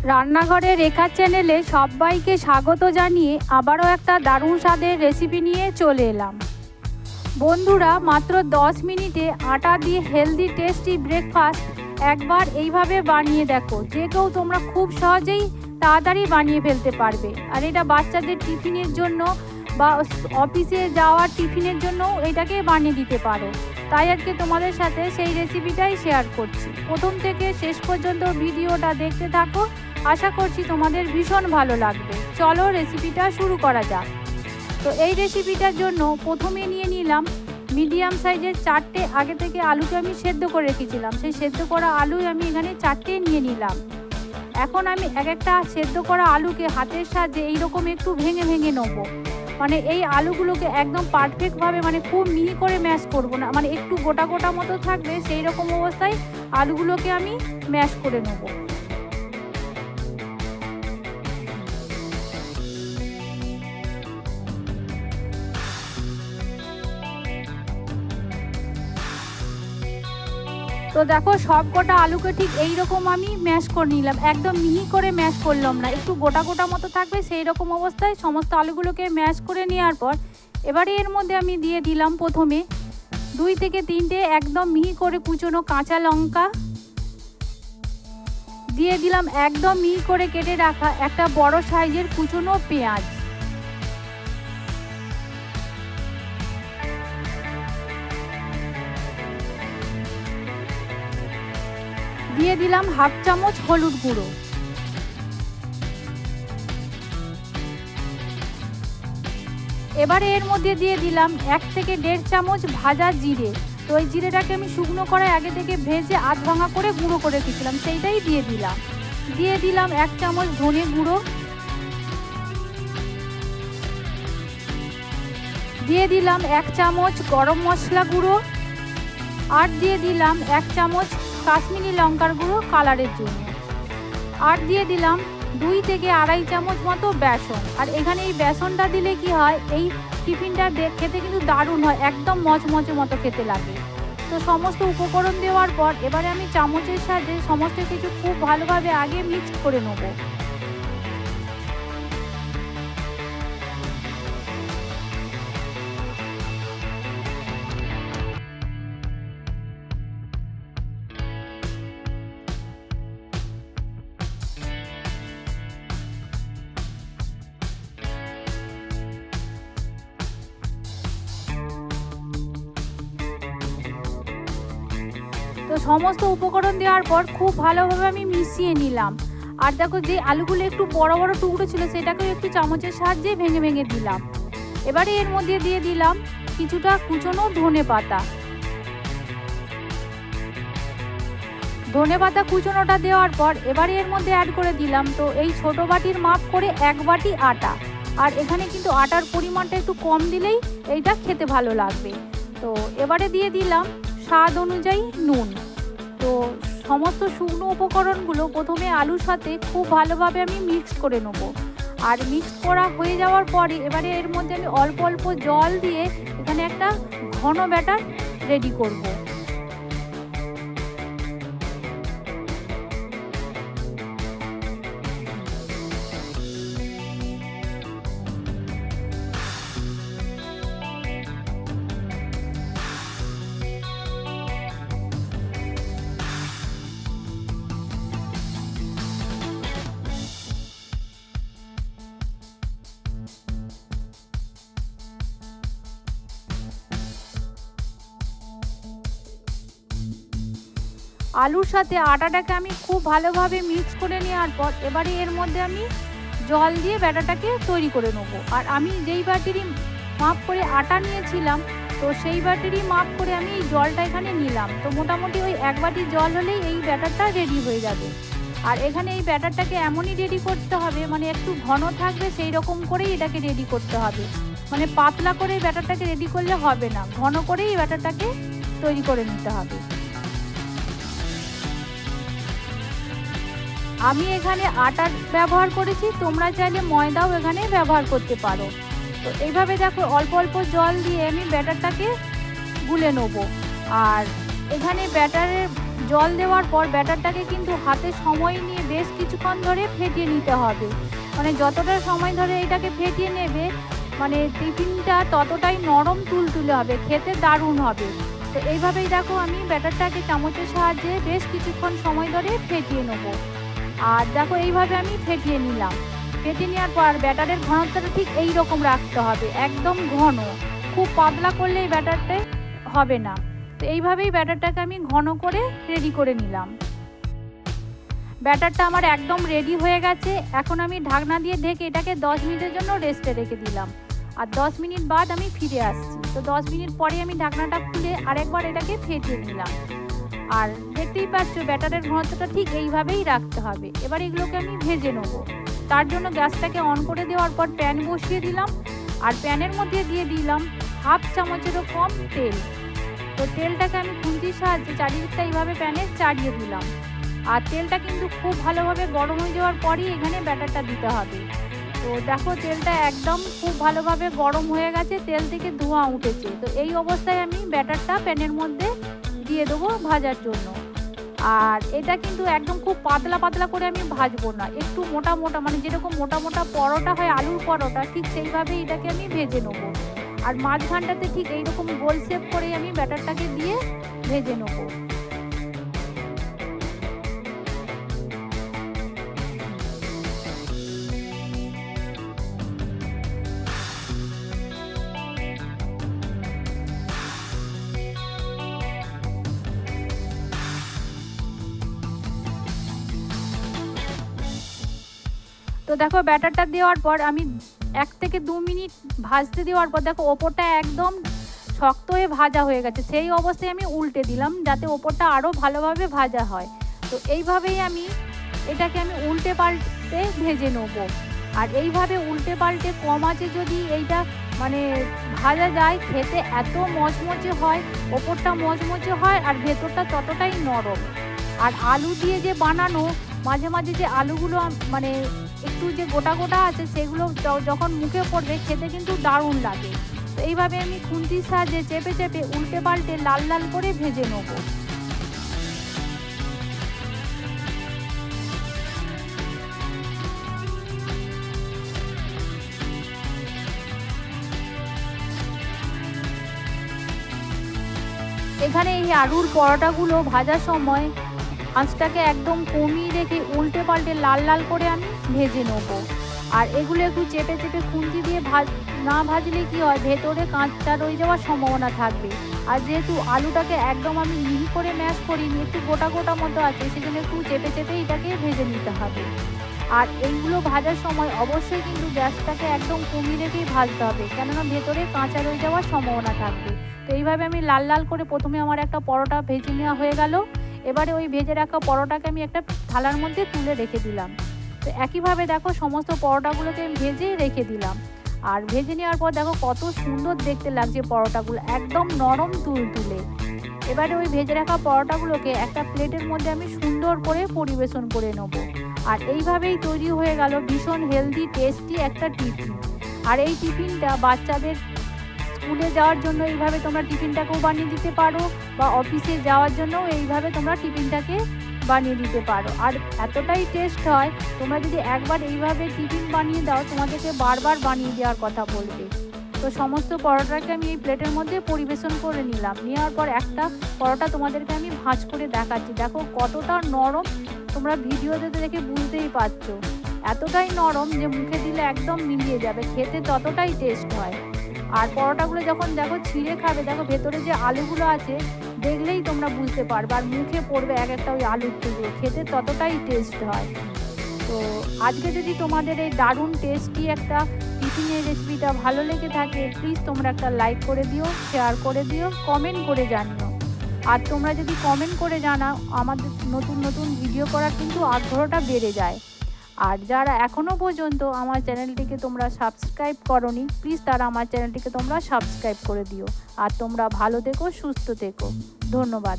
রান্নাঘরে রেখা চ্যানেলে সবাইকে স্বাগত জানিয়ে আবারও একটা দারুণ স্বাদের রেসিপি নিয়ে চলে এলাম। বন্ধুরা, মাত্র 10 মিনিটে আটা দিয়ে হেলদি টেস্টি ব্রেকফাস্ট একবার এইভাবে বানিয়ে দেখো। যে কেউ তোমরা খুব সহজেই তাড়াতাড়ি বানিয়ে ফেলতে পারবে। আর এটা বাচ্চাদের টিফিনের জন্য বা অফিসে যাওয়ার টিফিনের জন্য এটাকে বানিয়ে দিতে পারো। তাই আজকে তোমাদের সাথে সেই রেসিপিটাই শেয়ার করছি। প্রথম থেকে শেষ পর্যন্ত ভিডিওটা দেখতে থাকো, আশা করছি তোমাদের ভীষণ ভালো লাগবে। চলো রেসিপিটা শুরু করা যাক। তো এই রেসিপিটার জন্য প্রথমে নিয়ে নিলাম মিডিয়াম সাইজের 4টে আগে থেকে আলুকে আমি সেদ্ধ করে রেখেছিলাম। সেই সেদ্ধ করা আলুই আমি এখানে 4টে নিয়ে নিলাম। এখন আমি এক একটা সেদ্ধ করা আলুকে হাতের সাহায্যে এইরকম একটু ভেঙে ভেঙে নেবো। মানে এই আলুগুলোকে একদম পারফেক্টভাবে, মানে খুব মিহি করে ম্যাশ করব না, মানে একটু গোটা গোটা মতো থাকবে সেই রকম অবস্থায় আলুগুলোকে আমি ম্যাশ করে নেব। তো দেখো, সব কটা আলুকে ঠিক এই রকম আমি ম্যাশ করে নিলাম। একদম মিহি করে ম্যাশ করলাম না, একটু গোটা গোটা মতো থাকবে সেই রকম অবস্থায় সমস্ত আলুগুলোকে ম্যাশ করে নেওয়ার পর এবারে এর মধ্যে আমি দিয়ে দিলাম প্রথমে 2 থেকে 3টে একদম মিহি করে কুচোনো কাঁচা লঙ্কা, দিয়ে দিলাম একদম মিহি করে কেটে রাখা একটা বড় সাইজের কুচোনো পেঁয়াজ, দিয়ে দিলাম হাফ চামচ হলুদ গুঁড়ো, এবারে এর মধ্যে দিয়ে দিলাম 1 থেকে 1.5 চামচ ভাজা জিরে। তো এই জিরেটাকে আমি শুকনো করায় আগে থেকে ভেজে আধ ভাঙা করে গুঁড়ো করে রেখেছিলাম, সেইটাই দিয়ে দিলাম। দিয়ে দিলাম 1 চামচ ধনে গুঁড়ো, দিয়ে দিলাম 1 চামচ গরম মশলা গুঁড়ো, আর দিয়ে দিলাম 1 চামচ কাশ্মীরি লঙ্কার গুঁড়ো কালারের জন্য, আর দিয়ে দিলাম 2 থেকে 2.5 চামচ মতো বেসন। আর এখানে এই বেসনটা দিলে কি হয়, এই টিফিনটা খেতে কিন্তু দারুণ হয়, একদম মচমচে মতো খেতে লাগে। তো সমস্ত উপকরণ দেওয়ার পর এবারে আমি চামচের সাহায্যে সমস্ত কিছু খুব ভালোভাবে আগে মিক্স করে নেব। তো সমস্ত উপকরণ দেওয়ার পর খুব ভালোভাবে আমি মিশিয়ে নিলাম। আর দেখো, যে আলুগুলো একটু বড় বড় টুকরো ছিল সেটাকেও একটু চামচের সাহায্যে ভেঙে ভেঙে দিলাম। এবারে এর মধ্যে দিয়ে দিলাম কিছুটা কুচনো ধনে পাতা। ধনে পাতা কুচনোটা দেওয়ার পর এবারে এর মধ্যে অ্যাড করে দিলাম, তো এই ছোট বাটির মাপ করে 1 বাটি আটা। আর এখানে কিন্তু আটার পরিমাণটা একটু কম দিলেই এইটা খেতে ভালো লাগবে। তো এবারে দিয়ে দিলাম স্বাদ অনুযায়ী নুন। তো সমস্ত শুকনো উপকরণগুলো প্রথমে আলুর সাথে খুব ভালোভাবে আমি মিক্স করে নেব। আর মিক্স করা হয়ে যাওয়ার পরে এবারে এর মধ্যে আমি অল্প অল্প জল দিয়ে এখানে একটা ঘন ব্যাটার রেডি করব। আলুর সাথে আটাটাকে আমি খুব ভালোভাবে মিক্স করে নেওয়ার পর এবারে এর মধ্যে আমি জল দিয়ে ব্যাটারটাকে তৈরি করে নেব। আর আমি যেই বাটিরই মাপ করে আটা নিয়েছিলাম, তো সেই বাটিরই মাপ করে আমি এই জলটা এখানে নিলাম। তো মোটামুটি ওই 1 বাটি জল হলেই এই ব্যাটারটা রেডি হয়ে যাবে। আর এখানে এই ব্যাটারটাকে এমনই রেডি করতে হবে, মানে একটু ঘন থাকবে সেই রকম করেই এটাকে রেডি করতে হবে। মানে পাতলা করে ব্যাটারটাকে রেডি করলে হবে না, ঘন করেই এই ব্যাটারটাকে তৈরি করে নিতে হবে। আমি এখানে আটার ব্যবহার করেছি, তোমরা চাইলে ময়দাও এখানে ব্যবহার করতে পারো। তো এইভাবে দেখো, অল্প অল্প জল দিয়ে আমি ব্যাটারটাকে গুলে নেব। আর এখানে ব্যাটারের জল দেওয়ার পর ব্যাটারটাকে কিন্তু হাতে সময় নিয়ে বেশ কিছুক্ষণ ধরে ফেটিয়ে নিতে হবে। মানে যতটা সময় ধরে এটাকে ফেটিয়ে নেবে মানে টিফিনটা ততটাই নরম তুলতুলে হবে, খেতে দারুণ হবে। তো এইভাবেই দেখো আমি ব্যাটারটাকে চামচের সাহায্যে বেশ কিছুক্ষণ সময় ধরে ফেটিয়ে নেবো। আর দেখো এইভাবে আমি ফেটিয়ে নিলাম। ফেটিয়ে নেওয়ার পর ব্যাটারের ঘনত্বটা ঠিক এই রকম রাখতে হবে, একদম ঘন, খুব পাতলা করলে এই ব্যাটারটা হবে না। তো এইভাবেই ব্যাটারটাকে আমি ঘন করে রেডি করে নিলাম। ব্যাটারটা আমার একদম রেডি হয়ে গেছে। এখন আমি ঢাকনা দিয়ে ঢেকে এটাকে 10 মিনিটের জন্য রেস্টে রেখে দিলাম। আর 10 মিনিট বাদ আমি ফিরে আসছি। তো 10 মিনিট পরে আমি ঢাকনাটা খুলে আরেকবার এটাকে ফেটিয়ে নিলাম। আর দেখতেই পাচ্ছ ব্যাটারের ঘনত্বটা ঠিক এইভাবেই রাখতে হবে। এবার এগুলোকে আমি ভেজে নেব। তার জন্য গ্যাসটাকে অন করে দেওয়ার পর প্যান বসিয়ে দিলাম। আর প্যানের মধ্যে দিয়ে দিলাম হাফ চামচেরও কম তেল। তো তেলটাকে আমি খুন্তির সাহায্যে চারিদিকটা এইভাবে প্যানে চাড়িয়ে দিলাম। আর তেলটা কিন্তু খুব ভালোভাবে গরম হয়ে যাওয়ার পরই এখানে ব্যাটারটা দিতে হবে। তো দেখো তেলটা একদম খুব ভালোভাবে গরম হয়ে গেছে, তেল থেকে ধোঁয়া উঠেছে। তো এই অবস্থায় আমি ব্যাটারটা প্যানের মধ্যে দিয়ে দেবো ভাজার জন্য। আর এটা কিন্তু একদম খুব পাতলা পাতলা করে আমি ভাজবো না, একটু মোটা মোটা, মানে যেরকম মোটা মোটা পরোটা হয় আলুর পরোটা, ঠিক সেইভাবেই এটাকে আমি ভেজে নেবো। আর মাঝখানটাতে ঠিক এইরকম গোল শেপ করেই আমি ব্যাটারটাকে দিয়ে ভেজে নেবো। তো দেখো ব্যাটারটা দেওয়ার পর আমি 1 থেকে 2 মিনিট ভাজতে দেওয়ার পর দেখো ওপরটা একদম শক্ত হয়ে ভাজা হয়ে গেছে। সেই অবস্থায় আমি উল্টে দিলাম যাতে ওপরটা আরও ভালোভাবে ভাজা হয়। তো এইভাবেই আমি এটাকে উল্টে পাল্টে ভেজে নেবো। আর এইভাবে উল্টে পাল্টে কম আঁচে যদি এইটা মানে ভাজা যায়, খেতে এত মচমচে হয়, ওপরটা মচমচে হয় আর ভেতরটা ততটাই নরম। আর আলু দিয়ে যে বানানো, মাঝে মাঝে যে আলুগুলো মানে একটু যে গোটা গোটা আছে সেগুলো যখন মুখে পড়বে খেতে কিন্তু দারুণ লাগে। তো এইভাবে আমি খুন্তির সাহায্যে চেপে চেপে উল্টে পাল্টে লাল লাল করে ভেজে নেব। এখানে এই আলুর পরোটাগুলো ভাজার সময় আঁচটাকে একদম কমিয়ে রেখে উল্টে পাল্টে লাল লাল করে আমি ভেজে নেব। আর এগুলো একটু চেপে চেপে খুন্তি দিয়ে না ভাজলে কি হয়, ভেতরে কাঁচটা রয়ে যাওয়ার সম্ভাবনা থাকবে। আর যেহেতু আলুটাকে একদম আমি মিহি করে ম্যাশ করিনি, একটু গোটা গোটা মতো আছে, সেজন্য একটু চেপে চেপে এটাকে ভেজে নিতে হবে। আর এইগুলো ভাজার সময় অবশ্যই কিন্তু গ্যাসটাকে একদম কমিয়ে রেখেই ভাজতে হবে, কেননা ভেতরে কাঁচা রয়ে যাওয়ার সম্ভাবনা থাকবে। তো এইভাবে আমি লাল লাল করে প্রথমে আমার একটা পরোটা ভেজে নেওয়া হয়ে গেল। এবারে ওই ভেজে রাখা পরোটাকে আমি একটা থালার মধ্যে তুলে রেখে দিলাম। তো একইভাবে দেখো সমস্ত পরোটাগুলোকে আমি ভেজে রেখে দিলাম। আর ভেজে নেওয়ার পর দেখো কত সুন্দর দেখতে লাগছে পরোটাগুলো, একদম নরম তুলতুলে। এবারে ওই ভেজে রাখা পরোটাগুলোকে একটা প্লেটের মধ্যে আমি সুন্দর করে পরিবেশন করে নেব। আর এইভাবেই তৈরি হয়ে গেল ভীষণ হেলদি টেস্টি একটা টিফিন। আর এই টিফিনটা বাচ্চাদের স্কুলে যাওয়ার জন্য এইভাবে তোমরা টিফিনটাকেও বানিয়ে দিতে পারো, বা অফিসে যাওয়ার জন্যও এইভাবে তোমরা টিফিনটাকে বানিয়ে দিতে পারো। আর এতটাই টেস্ট হয়, তোমরা যদি একবার এইভাবে টিফিন বানিয়ে দাও তোমাদেরকে বারবার বানিয়ে দেওয়ার কথা বলবে। তো সমস্ত পরোটাকে আমি এই প্লেটের মধ্যে পরিবেশন করে নিলাম। নেওয়ার পর একটা পরোটা তোমাদেরকে আমি ভাঁজ করে দেখাচ্ছি, দেখো কতটা নরম, তোমরা ভিডিওতে দেখে বুঝতেই পারছো। এতটাই নরম যে মুখে দিলে একদম মিলিয়ে যাবে, খেতে ততটাই টেস্ট হয়। আর পরোটাগুলো যখন দেখো ছিঁড়ে খাবে, দেখো ভেতরে যে আলুগুলো আছে দেখলেই তোমরা বুঝতে পারবে, আর মুখে পড়বে এক একটা ওই আলুর টুকরো, খেতে ততটাই টেস্ট হয়। তো আজকে যদি তোমাদের এই দারুণ টেস্টি একটা টিফিনের রেসিপিটা ভালো লেগে থাকে, প্লিজ তোমরা একটা লাইক করে দিও, শেয়ার করে দিও, কমেন্ট করে জানিও। আর তোমরা যদি কমেন্ট করে জানাও আমাদের নতুন নতুন ভিডিও করার কিন্তু আগ্রহটা বেড়ে যায়। আর যারা এখনও পর্যন্ত আমার চ্যানেলটিকে তোমরা সাবস্ক্রাইব করোনি, প্লিজ তারা আমার চ্যানেলটিকে তোমরা সাবস্ক্রাইব করে দিও। আর তোমরা ভালো থেকো, সুস্থ থেকো, ধন্যবাদ।